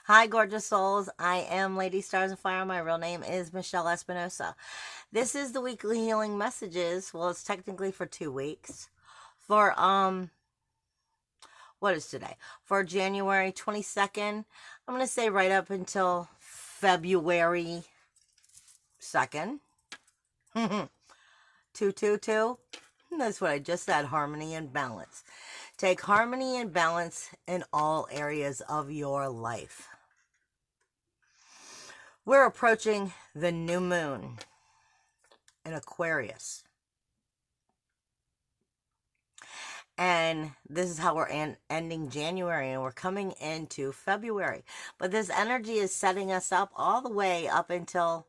Hi, gorgeous souls. I am Lady Stars of Fire. My real name is Michelle Espinosa. This is the weekly healing messages. Well, it's technically for 2 weeks. For, what is today? For January 22nd. I'm going to say right up until February 2nd. 222. That's what I just said. Harmony and balance. Take harmony and balance in all areas of your life. We're approaching the new moon in Aquarius. And this is how we're ending January, and we're coming into February. But this energy is setting us up all the way up until,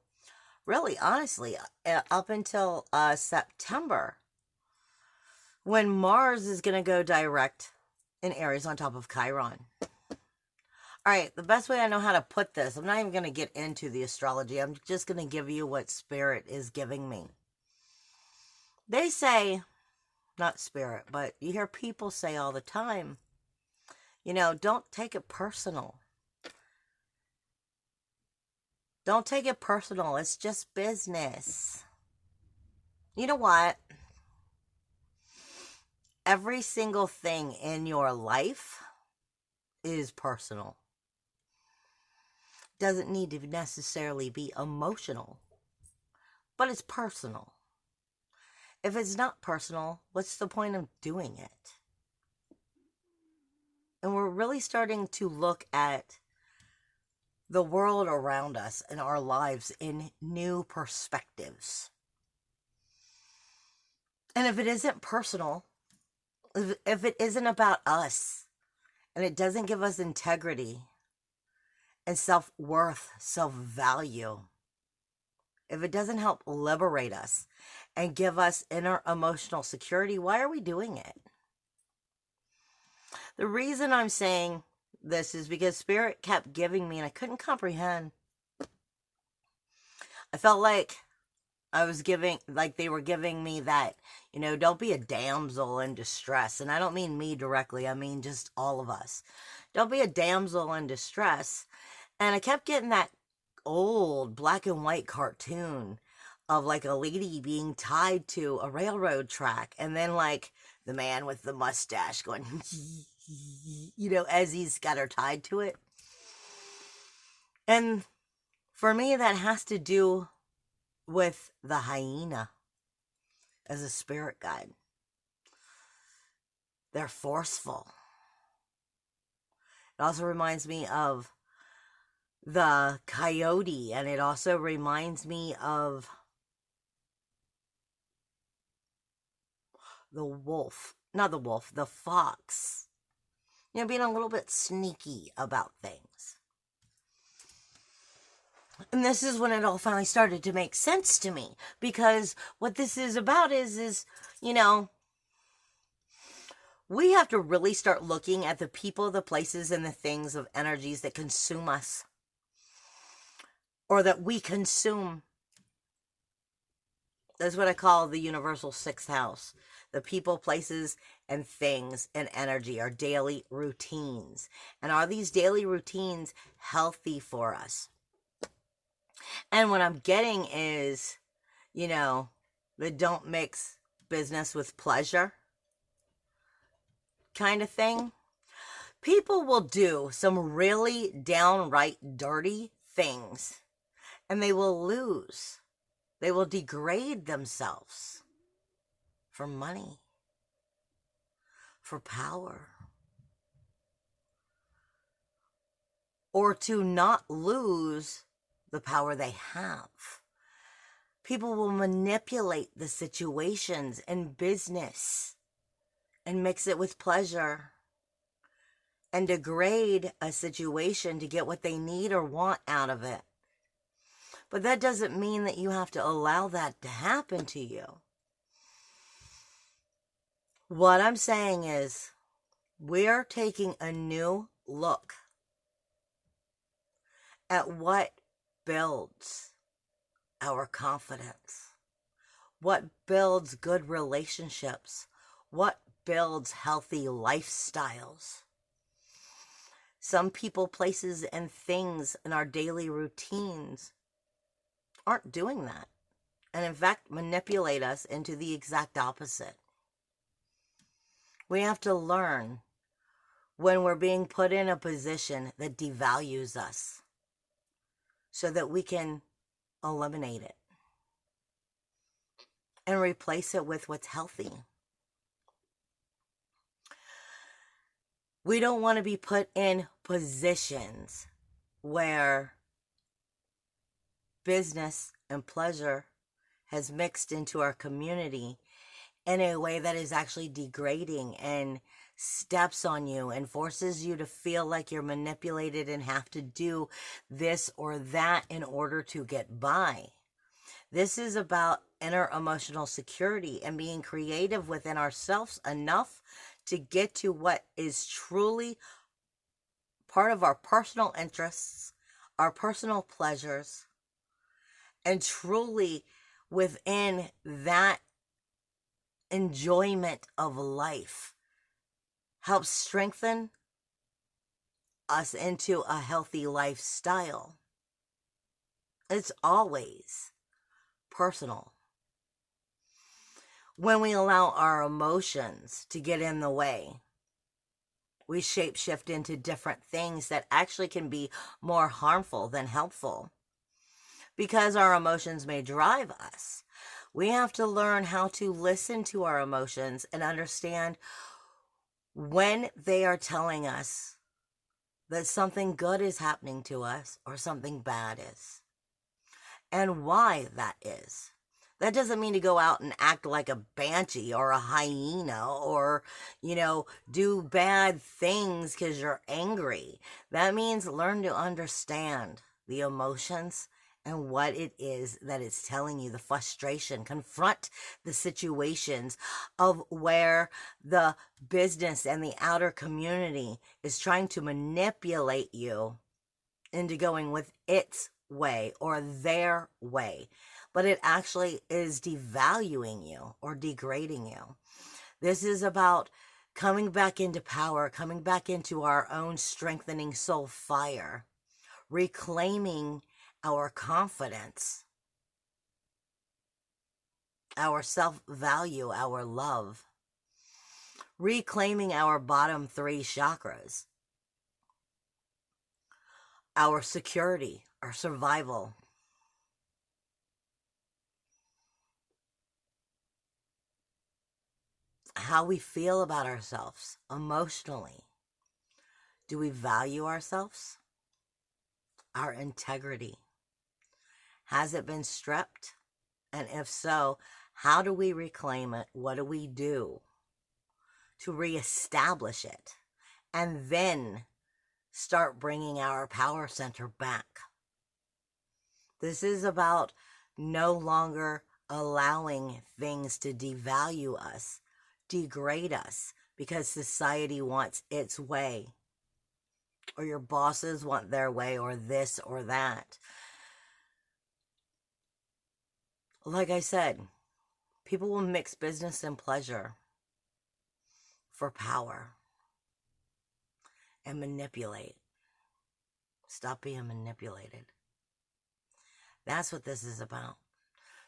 really, honestly, up until September, when Mars is going to go direct in Aries on top of Chiron. All right, the best way I know how to put this, I'm not even going to get into the astrology. I'm just going to give you what Spirit is giving me. They say, not Spirit, but you hear people say all the time, don't take it personal. Don't take it personal. It's just business. You know what? Every single thing in your life is personal. Doesn't need to necessarily be emotional, but it's personal. If it's not personal, what's the point of doing it? And we're really starting to look at the world around us and our lives in new perspectives. And if it isn't personal, if it isn't about us, and it doesn't give us integrity and self-worth, self-value, if it doesn't help liberate us and give us inner emotional security, why are we doing it? The reason I'm saying this is because Spirit kept giving me, and I couldn't comprehend. I felt like they were giving me that, don't be a damsel in distress. And I don't mean me directly. I mean just all of us. Don't be a damsel in distress. And I kept getting that old black and white cartoon of like a lady being tied to a railroad track, and then like the man with the mustache going as he's got her tied to it. And for me, that has to do with the hyena as a spirit guide. They're forceful. It also reminds me of the coyote, and it also reminds me of the wolf. Not the wolf, the fox. Being a little bit sneaky about things. And this is when it all finally started to make sense to me. Because what this is about is we have to really start looking at the people, the places, and the things of energies that consume us. Or that we consume. That's what I call the universal sixth house. The people, places, and things and energy, our daily routines. And are these daily routines healthy for us? And what I'm getting is, the don't mix business with pleasure kind of thing. People will do some really downright dirty things, and they will lose. They will degrade themselves for money, for power, or to not lose the power they have. People will manipulate the situations in business and mix it with pleasure and degrade a situation to get what they need or want out of it. But that doesn't mean that you have to allow that to happen to you. What I'm saying is, we're taking a new look at what builds our confidence, what builds good relationships, what builds healthy lifestyles. Some people, places, and things in our daily routines aren't doing that. And in fact, manipulate us into the exact opposite. We have to learn when we're being put in a position that devalues us so that we can eliminate it and replace it with what's healthy. We don't want to be put in positions where business and pleasure has mixed into our community in a way that is actually degrading and steps on you and forces you to feel like you're manipulated and have to do this or that in order to get by. This is about inner emotional security and being creative within ourselves enough to get to what is truly part of our personal interests, our personal pleasures, and truly within that enjoyment of life helps strengthen us into a healthy lifestyle. It's always personal. When we allow our emotions to get in the way, we shapeshift into different things that actually can be more harmful than helpful. Because our emotions may drive us, we have to learn how to listen to our emotions and understand when they are telling us that something good is happening to us or something bad is, and why that is. That doesn't mean to go out and act like a banshee or a hyena or, do bad things because you're angry. That means learn to understand the emotions and what it is that it's telling you, the frustration. Confront the situations of where the business and the outer community is trying to manipulate you into going with its way or their way, but it actually is devaluing you or degrading you. This is about coming back into power, coming back into our own strengthening soul fire, reclaiming our confidence, our self-value, our love, reclaiming our bottom 3 chakras, our security, our survival. How we feel about ourselves emotionally. Do we value ourselves? Our integrity. Has it been stripped? And if so, how do we reclaim it? What do we do to reestablish it? And then start bringing our power center back. This is about no longer allowing things to devalue us, degrade us, because society wants its way, or your bosses want their way, or this or that. Like I said, people will mix business and pleasure for power and manipulate. Stop being manipulated. That's what this is about.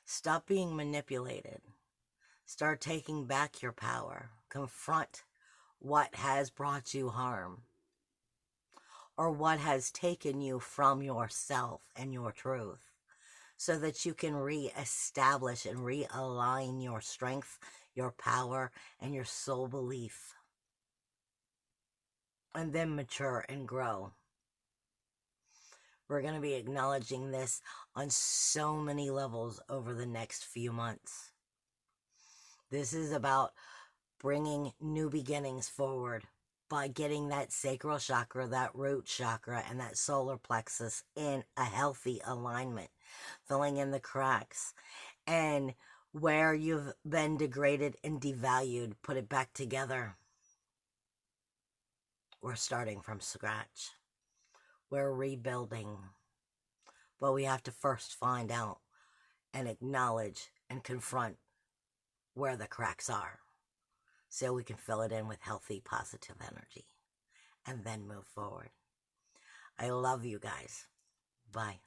Stop being manipulated. Start taking back your power. Confront what has brought you harm, or what has taken you from yourself and your truth, so that you can reestablish and realign your strength, your power, and your soul belief. And then mature and grow. We're going to be acknowledging this on so many levels over the next few months. This is about bringing new beginnings forward by getting that sacral chakra, that root chakra, and that solar plexus in a healthy alignment, filling in the cracks. And where you've been degraded and devalued, put it back together. We're starting from scratch. We're rebuilding. But we have to first find out and acknowledge and confront where the cracks are, so we can fill it in with healthy, positive energy and then move forward. I love you guys. Bye.